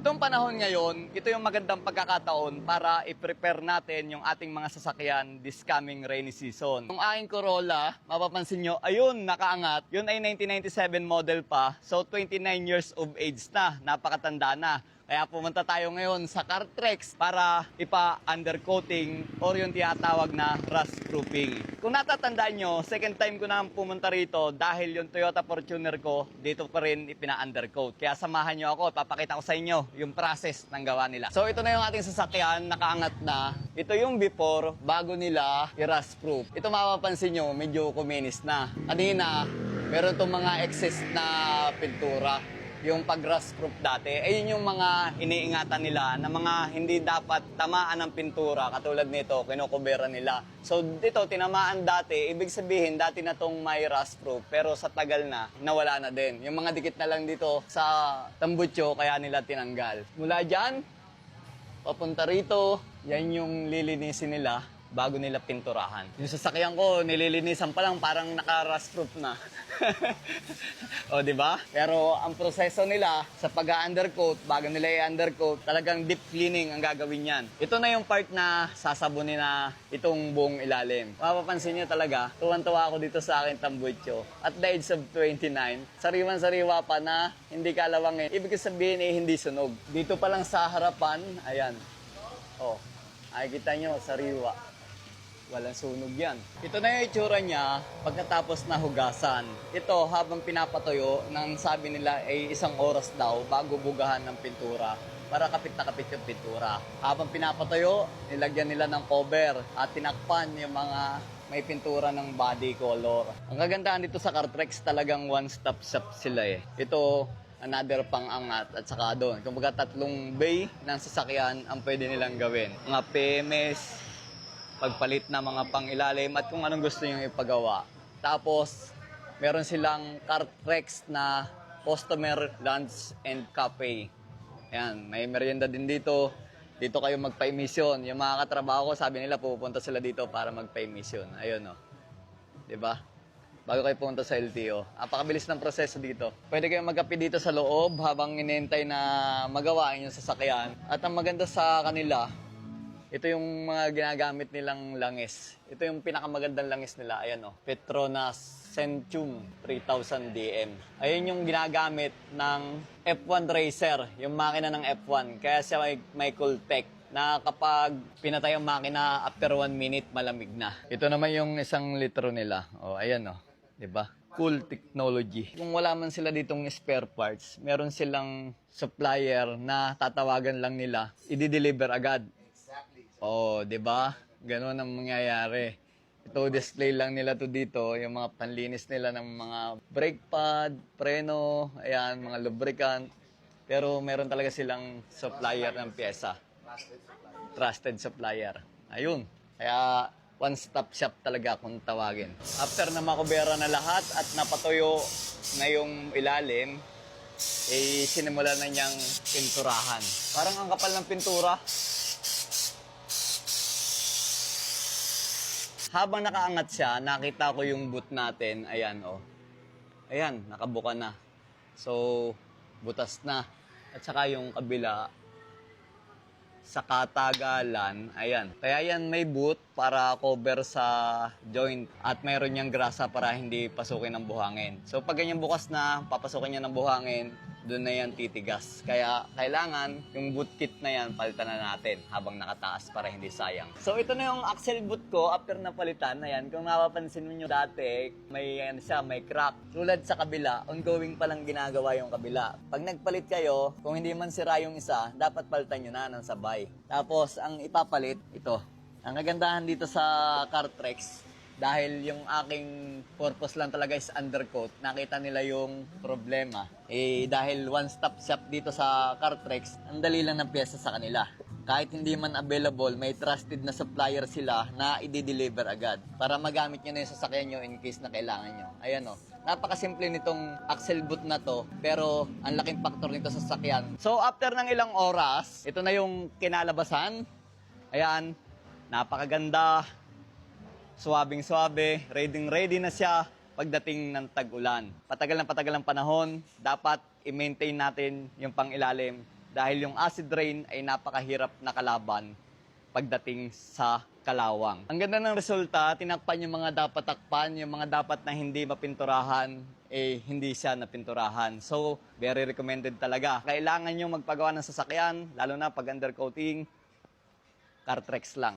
Itong panahon ngayon, ito yung magandang pagkakataon para i-prepare natin yung ating mga sasakyan this coming rainy season. Yung aking Corolla, mapapansin nyo, ayun, nakaangat. Yun ay 1997 model pa, so 29 years of age na, napakatanda na. Kaya pumunta tayo ngayon sa Cartrex para ipa-undercoating or yung tinatawag na rust proofing. Kung natatandaan nyo, second time ko na pumunta rito dahil yung Toyota Fortuner ko, dito pa rin ipina-undercoat. Kaya samahan nyo ako, papakita ko sa inyo yung process ng gawa nila. So ito na yung ating sasakyan, nakaangat na. Ito yung before, bago nila i-rust proof. Ito mapapansin nyo, medyo kuminis na. Kanina, meron itong mga excess na pintura. Yung pag-rust proof dati, ayun yung mga iniingatan nila na mga hindi dapat tamaan ng pintura. Katulad nito, kinukubera nila. So dito, tinamaan dati, ibig sabihin dati na tong may rust proof, pero sa tagal na, nawala na din. Yung mga dikit na lang dito sa tambutso, kaya nila tinanggal. Mula dyan, papunta rito, yan yung lilinisin nila bago nila pinturahan. Yung sasakyan ko, nililinisan pa lang, parang naka-rust proof na. O, di ba? Pero ang proseso nila sa pag-undercoat, bago nila i-undercoat, talagang deep cleaning ang gagawin yan. Ito na yung part na sasabunin na itong buong ilalim. Mapapansin nyo talaga, tuwan-tuwa ako dito sa akin tambutso. At the age of 29, sariwan-sariwa pa na hindi kalawangin. Ibig sabihin hindi sunog. Dito pa lang sa harapan, ayan. O, nakikita nyo, sariwa. Walang sunog yan. Ito na yung itsura niya pagkatapos na hugasan. Ito habang pinapatuyo, nang sabi nila ay 1 oras daw bago bugahan ng pintura para kapit na kapit yung pintura. Habang pinapatuyo, nilagyan nila ng cover at tinakpan yung mga may pintura ng body color. Ang kagandahan dito sa Cartrex, talagang one-stop shop sila eh. Ito, another pang-angat at saka doon. Kumbaga 3 bay ng sasakyan ang pwede nilang gawin. Mga PMS, pagpalit na mga pang-ilalim at kung anong gusto nyo ipagawa. Tapos, meron silang Cartrex na customer lunch and cafe. Ayan, may merienda din dito. Dito kayo magpa-emission. Yung mga katrabaho ko, sabi nila pupunta sila dito para magpa-emission. Ayun o. Diba? Bago kayo pumunta sa LTO. Apakabilis ng proseso dito. Pwede kayong magkape dito sa loob habang inintay na magawa yung sasakyan. At ang maganda sa kanila, ito yung mga ginagamit nilang langis. Ito yung pinakamagandang langis nila. Ayan o. Petronas Centum 3000 DM. Ayun yung ginagamit ng F1 Racer. Yung makina ng F1. Kaya siya may cool tech na kapag pinatay ang makina, after 1 minute, malamig na. Ito naman yung 1 litro nila. O, ayan o. Diba? Cool technology. Kung wala man sila ditong spare parts, meron silang supplier na tatawagan lang nila, i-deliver agad. Oh, 'di ba? Ganoon ang mangyayari. Ito display lang nila to dito, yung mga panlinis nila ng mga brake pad, preno, ayan, mga lubricant. Pero meron talaga silang supplier ng pyesa. Trusted supplier. Ayun. Kaya one-stop shop talaga kung tawagin. After na makubera na lahat at napatuyo na yung ilalim, sinimulan na niyang pinturahan. Parang ang kapal ng pintura. Habang nakaangat siya, nakita ko yung boot natin. Ayan, oh. Ayan, nakabuka na. So, butas na. At saka yung kabila, sa katagalan, ayan. Kaya yan may boot para cover sa joint. At mayroon niyang grasa para hindi pasukin ng buhangin. So, pag ganyan bukas na, papasukin niya ng buhangin, doon na yan titigas. Kaya kailangan yung boot kit na yan palitan na natin habang nakataas para hindi sayang. So ito na yung axle boot ko after na palitan. Ayan, kung napapansin niyo dati, may crack. Tulad sa kabila, ongoing pa lang ginagawa yung kabila. Pag nagpalit kayo, kung hindi man sira yung isa, dapat palitan nyo na ng sabay. Tapos ang ipapalit, ito. Ang kagandahan dito sa Cartrex, dahil yung aking purpose lang talaga is undercoat, nakita nila yung problema. Dahil one-stop shop dito sa Cartrex, ang dali lang ng pyesa sa kanila. Kahit hindi man available, may trusted na supplier sila na i-deliver agad para magamit nyo na yung sasakyan nyo in case na kailangan nyo. Ayan o. Napakasimple nitong axle boot na to, pero ang laking factor nito sa sasakyan. So after ng ilang oras, ito na yung kinalabasan. Ayan, napakaganda. Suwabing-suwabe, ready na siya pagdating ng tag-ulan. Patagal ng panahon, dapat i-maintain natin yung pang-ilalim dahil yung acid rain ay napakahirap na kalaban pagdating sa kalawang. Ang ganda ng resulta, tinakpan yung mga dapat takpan, yung mga dapat na hindi mapinturahan, hindi siya napinturahan. So, very recommended talaga. Kailangan nyo magpagawa ng sasakyan, lalo na pag undercoating, Cartrex lang.